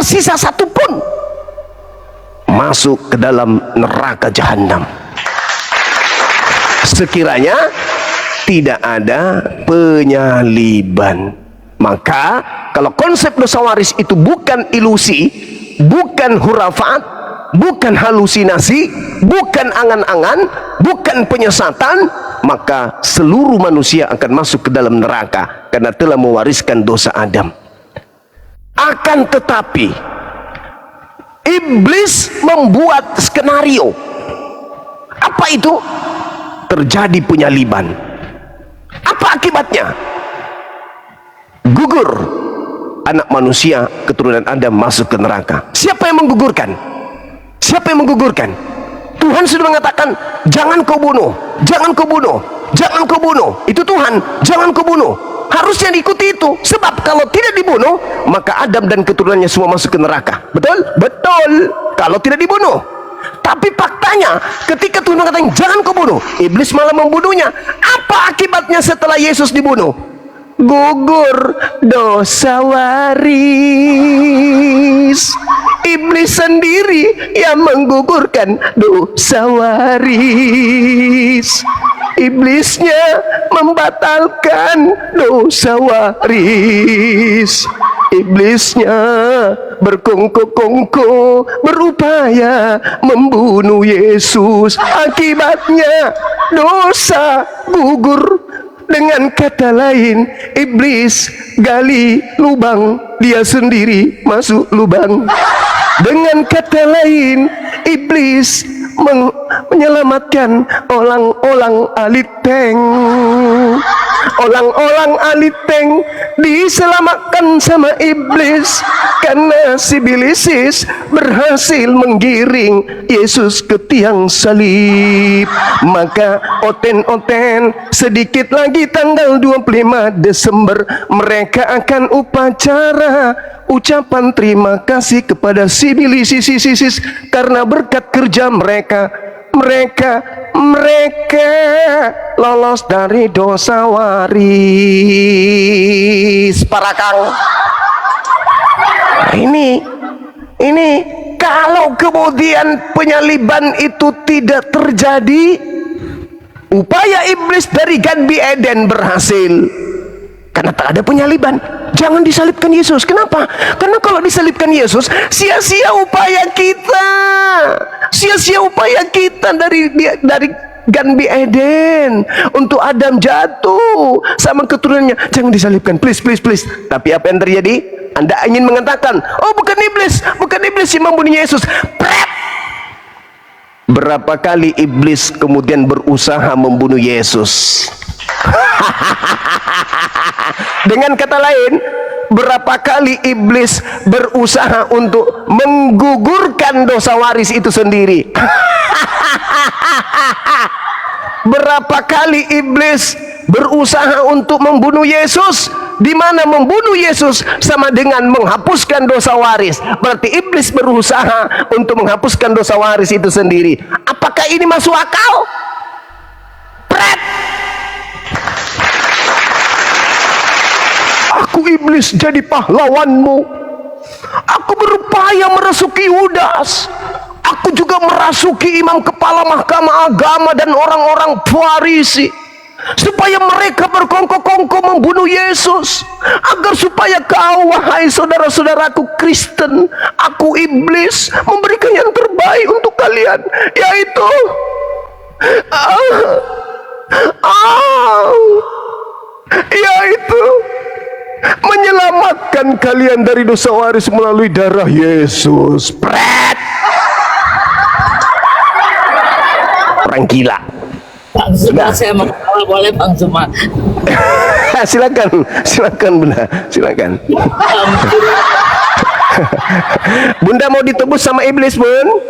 tersisa satu pun masuk ke dalam neraka jahanam. Sekiranya tidak ada penyaliban. Maka kalau konsep dosa waris itu bukan ilusi, bukan hurafat, bukan halusinasi, bukan angan-angan, bukan penyesatan, maka seluruh manusia akan masuk ke dalam neraka karena telah mewariskan dosa Adam. Akan tetapi iblis membuat skenario. Apa itu? Terjadi penyaliban. Apa akibatnya? Gugur anak manusia keturunan Adam masuk ke neraka. Siapa yang menggugurkan? Siapa yang menggugurkan? Tuhan sudah mengatakan, jangan kau bunuh, jangan kau bunuh, jangan kau bunuh. Itu Tuhan, jangan kau bunuh. Harusnya diikuti itu. Sebab kalau tidak dibunuh, maka Adam dan keturunannya semua masuk ke neraka. Betul? Betul. Kalau tidak dibunuh. Tapi faktanya, ketika Tuhan mengatakan jangan kau bunuh, iblis malah membunuhnya. Apa akibatnya setelah Yesus dibunuh? Gugur dosa waris. Iblis sendiri yang menggugurkan dosa waris. Iblisnya membatalkan dosa waris. Iblisnya berkongko-kongko berupaya membunuh Yesus. Akibatnya dosa gugur. Dengan kata lain, iblis gali lubang, dia sendiri masuk lubang. Dengan kata lain, iblis menyelamatkan orang-orang aliteng. Orang-orang aliteng diselamatkan sama iblis karena si Bilisis berhasil menggiring Yesus ke tiang salib. Maka oten-oten sedikit lagi tanggal 25 Desember mereka akan upacara ucapan terima kasih kepada si Bilisis karena berkat kerja mereka lolos dari dosa waris. Para Kang, ini kalau kemudian penyaliban itu tidak terjadi, upaya iblis dari Ganbi Eden berhasil karena tak ada penyaliban. Jangan disalibkan Yesus. Kenapa? Karena kalau disalibkan Yesus, sia-sia upaya kita. Sia-sia upaya kita dari Ganbi Eden untuk Adam jatuh sama keturunannya. Jangan disalibkan, please. Tapi apa yang terjadi? Anda ingin mengatakan, oh bukan iblis yang membunuh Yesus. Prep. Berapa kali iblis kemudian berusaha membunuh Yesus? Dengan kata lain, berapa kali iblis berusaha untuk menggugurkan dosa waris itu sendiri? Berapa kali iblis berusaha untuk membunuh Yesus? Di mana membunuh Yesus sama dengan menghapuskan dosa waris. Berarti iblis berusaha untuk menghapuskan dosa waris itu sendiri. Apakah ini masuk akal? Pret. Aku iblis jadi pahlawanmu. Aku berupaya merasuki Yudas. Aku juga merasuki imam kepala mahkamah agama dan orang-orang Farisi, supaya mereka berkongko-kongko membunuh Yesus, agar supaya kau, wahai saudara-saudaraku Kristen, aku iblis memberikan yang terbaik untuk kalian, yaitu menyelamatkan kalian dari dosa waris melalui darah Yesus. Pret. Orang gila. Bang Zuma, saya mau boleh Bang Zuma? silakan Bunda, silakan. Bunda mau ditebus sama iblis, Bun?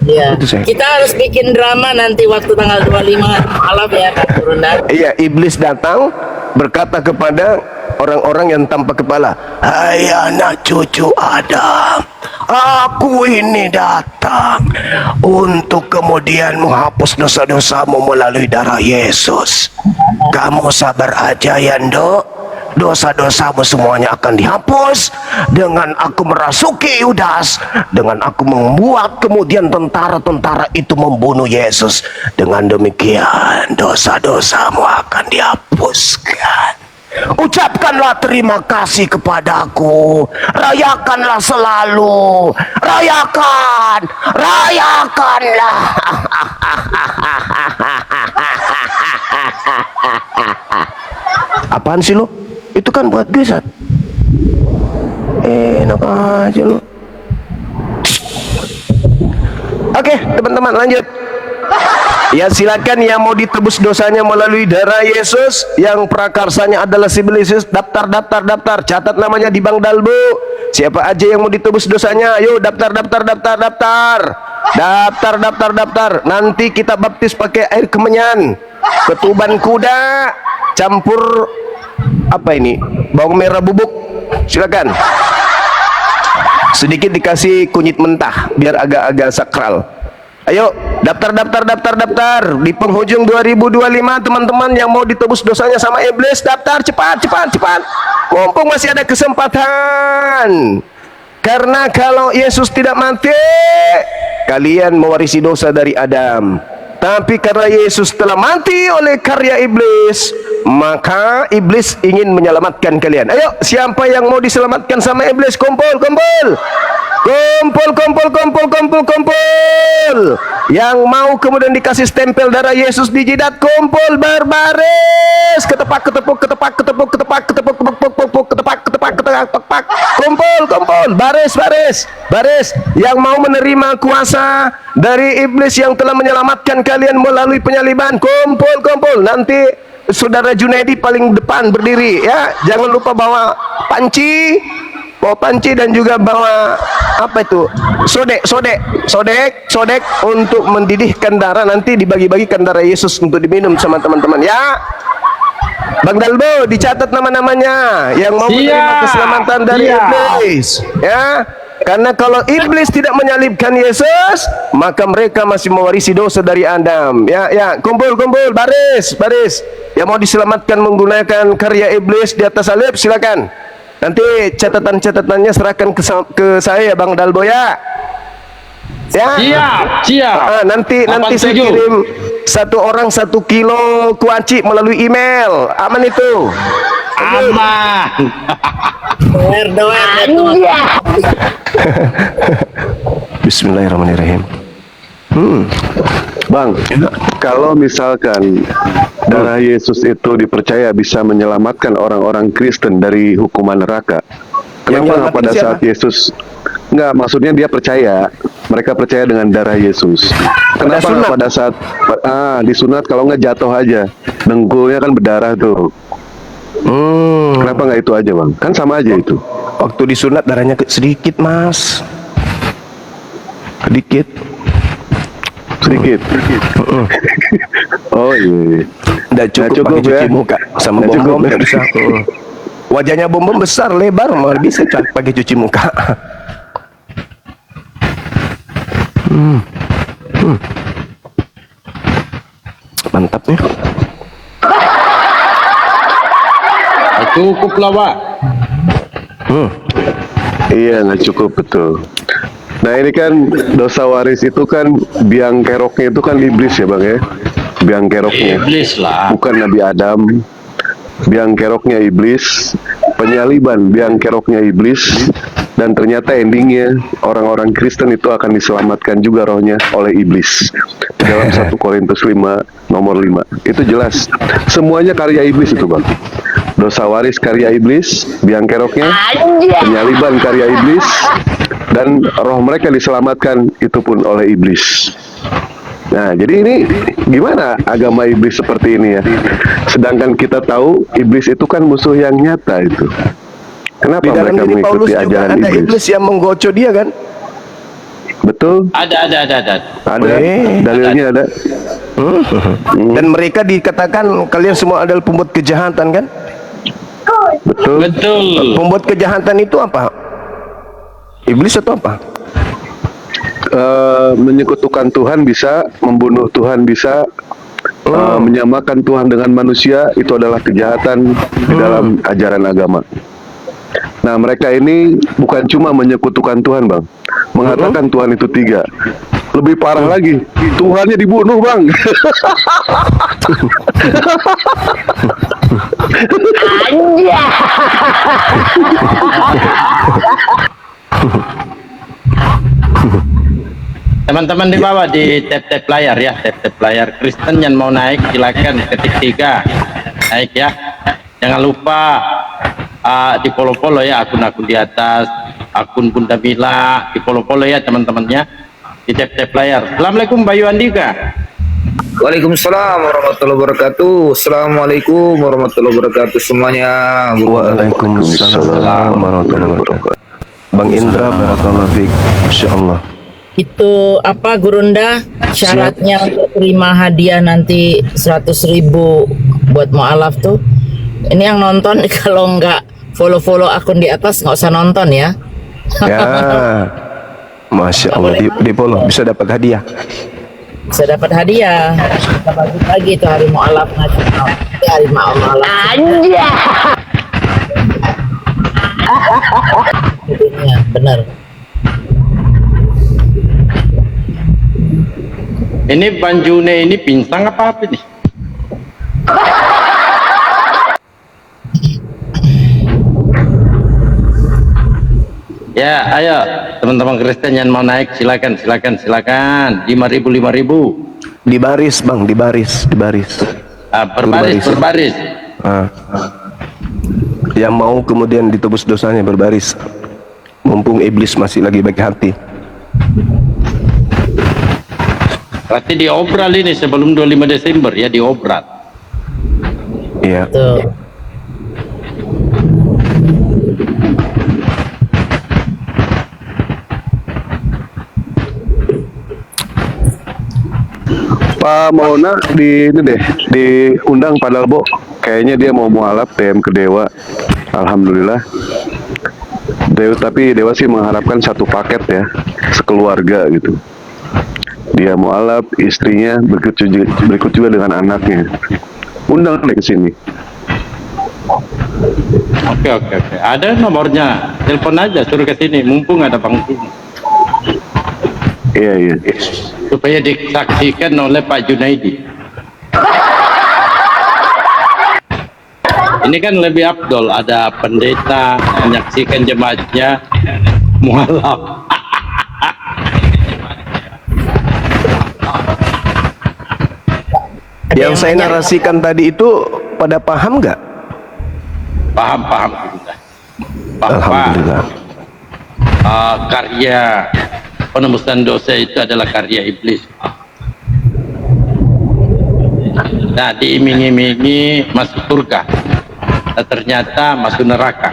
Iya. Kita harus bikin drama nanti waktu tanggal 25 malam ya, Kak Bunda. Iya, iblis datang berkata kepada orang-orang yang tanpa kepala, hai anak cucu Adam, aku ini datang untuk kemudian menghapus dosa-dosamu melalui darah Yesus. Kamu sabar aja ya, Ndok. dosa-dosamu semuanya akan dihapus dengan aku merasuki Yudas, dengan aku membuat kemudian tentara-tentara itu membunuh Yesus. Dengan demikian dosa-dosamu akan dihapuskan. Ucapkanlah terima kasih kepadaku, rayakanlah selalu, rayakanlah. Apaan sih lo? Itu kan buat gesan. Enak aja lo. Oke, teman-teman lanjut. Ya silakan yang mau ditebus dosanya melalui darah Yesus, yang prakarsanya adalah Yesus, daftar, catat namanya di Bang Dalbo. Siapa aja yang mau ditebus dosanya, ayo daftar. Nanti kita baptis pakai air kemenyan, ketuban kuda, campur apa ini? Bawang merah bubuk. Silakan. Sedikit dikasih kunyit mentah biar agak-agak sakral. Ayo daftar. Di penghujung 2025 teman-teman yang mau ditebus dosanya sama iblis, daftar cepat. Mumpung masih ada kesempatan. Karena kalau Yesus tidak mati, kalian mewarisi dosa dari Adam. Tapi karena Yesus telah mati oleh karya iblis, maka iblis ingin menyelamatkan kalian. Ayo, siapa yang mau diselamatkan sama iblis? Kumpul. Yang mau kemudian dikasih stempel darah Yesus di jidat, kumpul berbaris, ketepak, kumpul, baris. Yang mau menerima kuasa dari iblis yang telah menyelamatkan kalian melalui penyaliban, kumpul. Nanti saudara Junaidi paling depan berdiri ya. Jangan lupa bawa panci dan juga bawa apa itu, sodek untuk mendidihkan darah. Nanti dibagi-bagikan darah Yesus untuk diminum sama teman-teman ya. Bang Dalbo, dicatat nama-namanya yang mau menerima keselamatan dari iblis ya. Karena kalau iblis tidak menyalibkan Yesus, maka mereka masih mewarisi dosa dari Adam ya. Kumpul, baris. Yang mau diselamatkan menggunakan karya iblis di atas salib, silakan. Nanti catatan-catatannya serahkan ke saya Bang Dalbo ya. Siap. Nanti saya kirim 1 orang 1 kilo kuaci melalui email. Aman itu? Aman. Bismillahirrahmanirrahim. Bang, kalau misalkan darah Yesus itu dipercaya bisa menyelamatkan orang-orang Kristen dari hukuman neraka, kenapa nggak pada saat Yesus, nggak, maksudnya dia percaya, mereka percaya dengan darah Yesus, kenapa nggak pada saat disunat, kalau nggak jatuh aja, dengkulnya kan berdarah tuh, kenapa nggak itu aja Bang, kan sama aja itu. Waktu disunat darahnya sedikit mas, sedikit. Oh iya. Nggak cukup pakai cuci muka sama bom nggak bisa. Wajahnya bom besar lebar, malah bisa pakai cuci muka. Mantap nih. Cukup lah Pak. Iya, nggak cukup, betul. Nah ini kan dosa waris itu kan biang keroknya itu kan iblis ya Bang ya. Biang keroknya Iblis lah. bukan Nabi Adam. Biang keroknya iblis, penyaliban biang keroknya iblis, dan ternyata endingnya orang-orang Kristen itu akan diselamatkan juga rohnya oleh iblis. Dalam 1 Korintus 5 nomor 5 itu jelas semuanya karya iblis itu Bang. Dosa waris karya iblis, biang keroknya, penyaliban karya iblis, dan roh mereka diselamatkan itu pun oleh iblis. Nah, jadi ini gimana agama iblis seperti ini ya? Sedangkan kita tahu iblis itu kan musuh yang nyata itu. Kenapa Di dalam mereka diri Paulus mengikuti juga ajaran ada iblis? iblis yang menggoco dia kan? Betul? Ada. Ada. Dalilnya ada. Dan mereka dikatakan kalian semua adalah pembuat kejahatan kan? Betul. Pembuat kejahatan itu apa? Iblis atau apa? Menyekutukan Tuhan bisa, membunuh Tuhan bisa, menyamakan Tuhan dengan manusia itu adalah kejahatan di dalam ajaran agama. Nah, mereka ini bukan cuma menyekutukan Tuhan, Bang. Mengatakan Tuhan itu 3. Lebih parah lagi, Tuhannya dibunuh, Bang. Teman-teman di bawah di tap-tap layar ya, tap-tap layar. Kristen yang mau naik silakan ketik 3. Naik ya. Jangan lupa di follow-follow ya akun-akun di atas, akun Bunda Mila, di follow-follow ya teman-temannya. Di tap-tap layar. Assalamualaikum Bayu Andika. Waalaikumsalam warahmatullahi wabarakatuh. Assalamualaikum warahmatullahi wabarakatuh semuanya. Waalaikumsalam warahmatullahi wabarakatuh. Bang Indra, barakallahu fiik. Masyaallah. Itu apa Gurunda syaratnya untuk terima hadiah nanti 100.000 buat mualaf tuh? Ini yang nonton kalau nggak follow akun di atas nggak usah nonton ya. Ya. Masya Allah, di follow bisa dapat hadiah. Bisa dapat hadiah. Kita bagi lagi itu hari mualaf nasional. Hari mualaf. Anjir. Benar. Ini Banjune ini pinsang apa nih? Ya, ayo teman-teman Kristen yang mau naik silakan. 5.000. Di baris, Bang, di baris. Berbaris. Yang mau kemudian ditebus dosanya berbaris. Mumpung iblis masih lagi baik hati. Berarti diobral ini sebelum 25 Desember ya, diobral. Iya. Tuh. Pak Mauna diundang padahal, Bo. Kayaknya dia mau mualaf PM ke Dewa. Alhamdulillah. Tapi Dewa sih mengharapkan satu paket ya, sekeluarga gitu. Dia mualaf, istrinya berikut juga dengan anaknya. Undang deh ke sini. Oke. Ada nomornya. Telepon aja, suruh ke sini. Mumpung ada Bang Sini. Iya. Supaya disaksikan oleh Pak Junaidi. Ini kan lebih afdol, ada pendeta menyaksikan jemaatnya mualaf. Yang saya narasikan tadi itu pada paham nggak? Paham. Alhamdulillah. Karya penebusan dosa itu adalah karya iblis. Nah, diiming-imingi masuk surga, ternyata masuk neraka.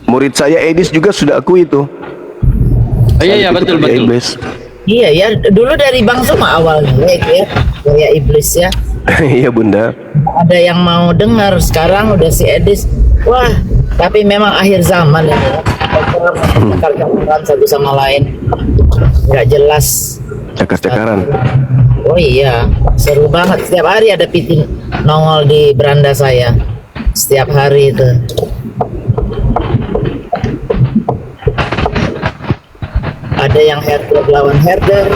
Murid saya Edis juga sudah akui itu. Oh iya betul. Iblis. Iya ya, dulu dari Bang Suma awalnya ya, karya iblis ya. Iya Bunda. Ada yang mau dengar, sekarang udah si Edis. Wah, tapi memang akhir zaman ini ya. Cakar-cakaran satu sama lain, nggak jelas. Cakar-cakaran. Oh iya, seru banget. Setiap hari ada pitin nongol di beranda saya. Setiap hari itu. Ada yang herder lawan herder.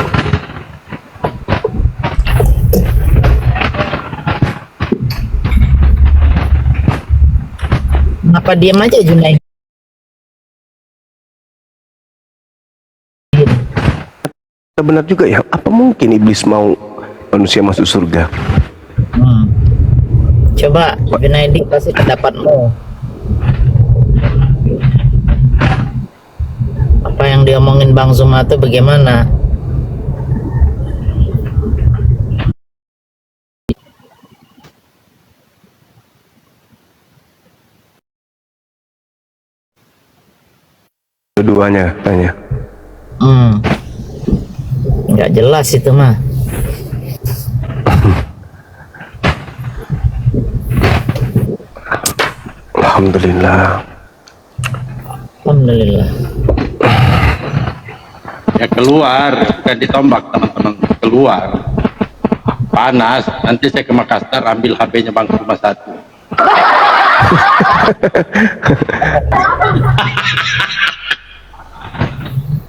Kenapa diam aja Junai? Benar juga ya. Apa mungkin iblis mau manusia masuk surga? Coba Junaidi pasti pendapatmu. Apa yang diomongin Bang Zuma itu bagaimana? Keduanya tanya. Nggak jelas itu mah. Alhamdulillah. Alhamdulillah. Ya keluar, bukan ditombak teman-teman, keluar. Panas. Nanti saya ke Makassar ambil HP-nya Bang cuma satu.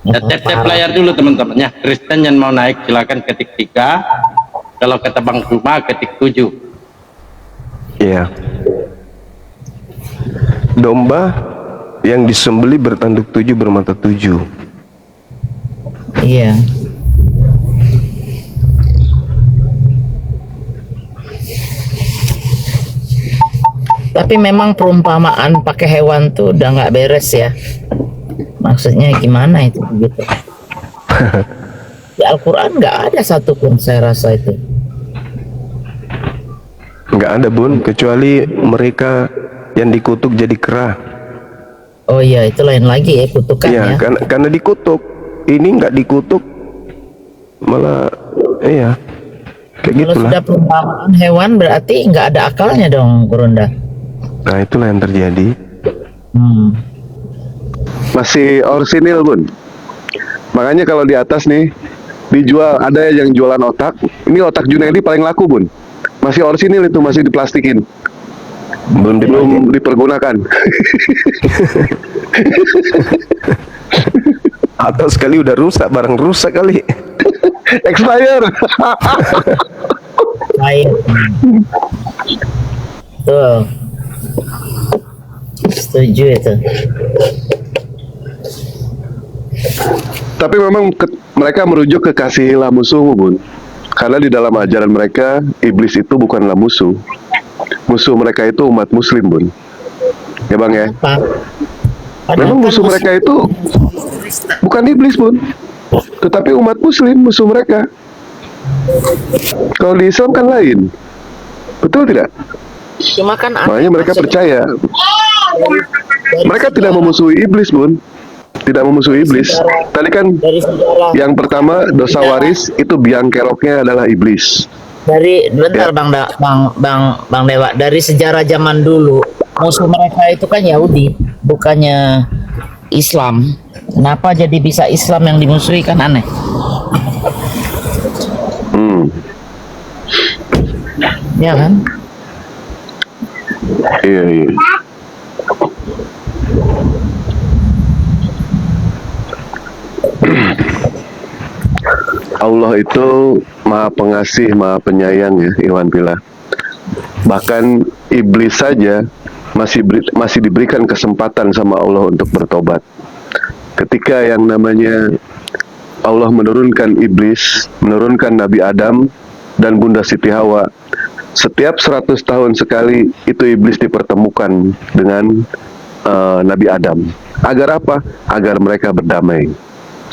Ya, tap layar dulu teman-teman ya. Kristen yang mau naik silakan ketik 3. Kalau kata Bang Cuma ketik 7. Iya. Domba yang disembeli bertanduk 7 bermata 7. Iya. Tapi memang perumpamaan pakai hewan tuh udah nggak beres ya. Maksudnya gimana itu gitu? Di Al-Quran nggak ada satupun saya rasa itu. Nggak ada Bun, kecuali mereka yang dikutuk jadi kera. Oh iya, itu lain lagi ya kutukan Iya, ya. karena dikutuk. Ini nggak dikutuk, malah iya kayak Kalau gitulah. sudah perumpamaan hewan berarti nggak ada akalnya dong, Gurunda. Nah itulah yang terjadi. Masih orsinil Bun. Makanya kalau di atas nih dijual, ada yang jualan otak. Ini otak Junaidi paling laku Bun. Masih orsinil itu, masih diplastikin, belum dipergunakan. Atau sekali udah rusak, barang rusak kali. Expire. Baik. Tuh. Setuju itu. Tapi memang mereka merujuk ke kasihilah musuhmu Bun. Karena di dalam ajaran mereka, iblis itu bukanlah musuh. Musuh mereka itu umat muslim Bun. Ya Bang ya. Apa? Memang musuh mereka itu bukan iblis Bun, tetapi umat muslim musuh mereka. Kalau di Islam kan lain. Betul tidak? Cuma kan Makanya mereka maksud- percaya. Mereka tidak memusuhi iblis Bun. Tidak memusuhi iblis. Tadi kan dari sejarah yang pertama dosa waris itu biang keroknya adalah iblis. dari Ya. bentar Bang Dewa, dari sejarah zaman dulu musuh mereka itu kan Yahudi, bukannya Islam. Kenapa jadi bisa Islam yang dimusuhi, kan aneh. Ya kan? Iya, iya. Allah itu maha pengasih, maha penyayang ya, Iwan Pila. Bahkan iblis saja masih diberikan kesempatan sama Allah untuk bertobat. Ketika yang namanya Allah menurunkan iblis, menurunkan Nabi Adam dan Bunda Siti Hawa, setiap 100 tahun sekali itu iblis dipertemukan dengan Nabi Adam. Agar apa? Agar mereka berdamai.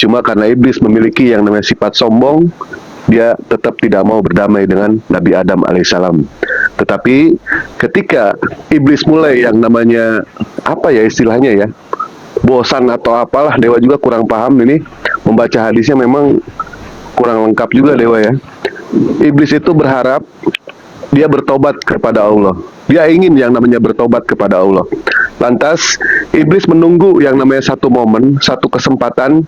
Cuma karena iblis memiliki yang namanya sifat sombong, dia tetap tidak mau berdamai dengan Nabi Adam alaihissalam. Tetapi ketika iblis mulai yang namanya apa ya istilahnya ya, bosan atau apalah, Dewa juga kurang paham ini, membaca hadisnya memang kurang lengkap juga Dewa ya. Iblis itu berharap dia bertobat kepada Allah. Dia ingin yang namanya bertobat kepada Allah. Lantas iblis menunggu yang namanya satu momen, satu kesempatan,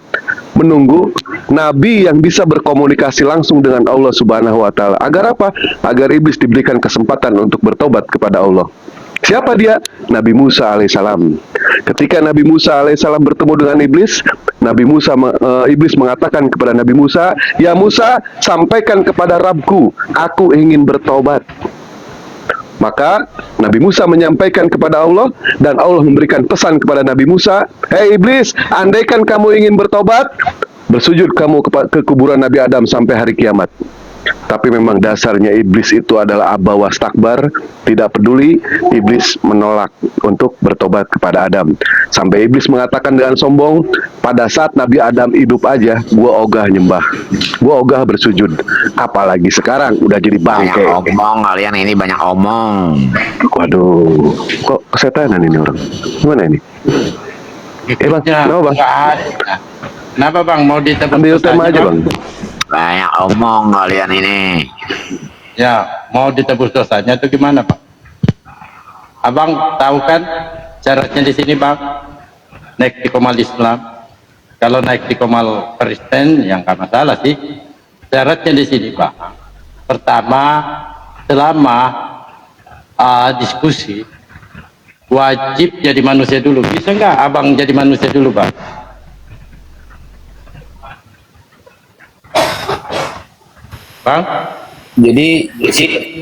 menunggu nabi yang bisa berkomunikasi langsung dengan Allah Subhanahu wa taala. Agar apa? Agar iblis diberikan kesempatan untuk bertobat kepada Allah. Siapa dia? Nabi Musa alaihissalam. Ketika Nabi Musa alaihissalam bertemu dengan iblis, iblis mengatakan kepada Nabi Musa, "Ya Musa, sampaikan kepada Rabbku, aku ingin bertobat." Maka Nabi Musa menyampaikan kepada Allah, dan Allah memberikan pesan kepada Nabi Musa, "Hei iblis, andaikan kamu ingin bertobat, bersujud kamu ke kuburan Nabi Adam sampai hari kiamat." Tapi memang dasarnya iblis itu adalah aba wastakbar, tidak peduli. Iblis menolak untuk bertobat kepada Adam. Sampai iblis mengatakan dengan sombong, pada saat Nabi Adam hidup aja, gua ogah nyembah, gua ogah bersujud. Apalagi sekarang udah jadi Banyak bangke. omong kalian ini, banyak omong. Waduh, kok kesetanan ini orang? Gimana ini? Bang, Ya, kenapa bang? nggak ada. Kenapa Bang mau ditebus Ambil tema dosanya, aja bang. Banyak omong kalian ini. Ya, mau ditebus dosanya itu gimana Pak? Abang tahu kan syaratnya di sini Bang? Naik di komal Islam. Kalau naik di komal Kristen yang nggak masalah sih. Syaratnya di sini Pak. Pertama, selama diskusi wajib jadi manusia dulu. Bisa nggak abang jadi manusia dulu, Bang? Bang? Jadi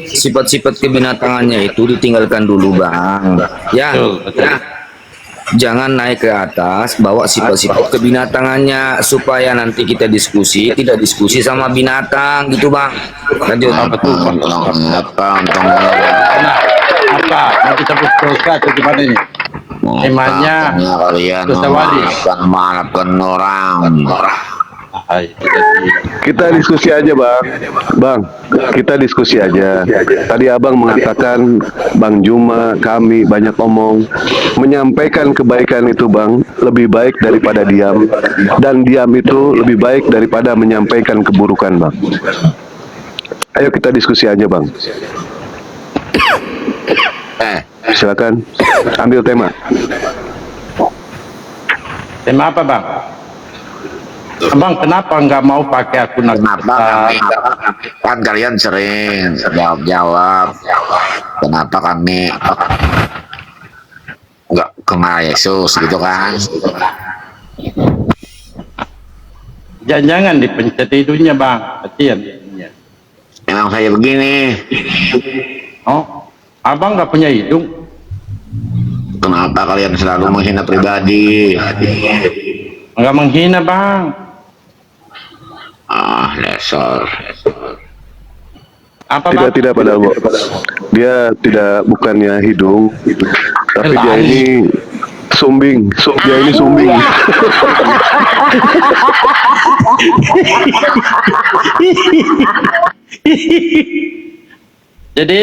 sifat-sifat kebinatangannya itu ditinggalkan dulu, Bang. Ya, Betul, betul. ya. Jangan naik ke atas, bawa sifat-sifat kebinatangannya supaya nanti kita diskusi, tidak diskusi sama binatang gitu, Bang. Lanjut. betul, Bang. Nah, apa? Mau kita dosa atau gimana ini? Temanya kalian dosa wali. memaafkan orang. Kita diskusi aja, Bang. Bang, kita diskusi aja. Tadi Abang mengatakan Bang Juma, kami banyak omong. Menyampaikan kebaikan itu, Bang, lebih baik daripada diam. Dan diam itu lebih baik daripada menyampaikan keburukan, Bang. Ayo kita diskusi aja, Bang. Silakan, ambil tema. Tema apa, Bang? Abang kenapa nggak mau pakai akun Kenapa kami, kan kalian sering jawab, kenapa kami nggak kenal Yesus gitu kan? Jangan dipencet hidungnya, Bang. Kasihan hidungnya. Memang saya begini, Oh, abang nggak punya hidung? kenapa kalian selalu menghina pribadi? Nggak menghina, Bang. Ah, dasar. Apa, Bang? Tidak pada dia tidak bukannya hidung, tapi dia ini sumbing. Dia ini sumbing. Jadi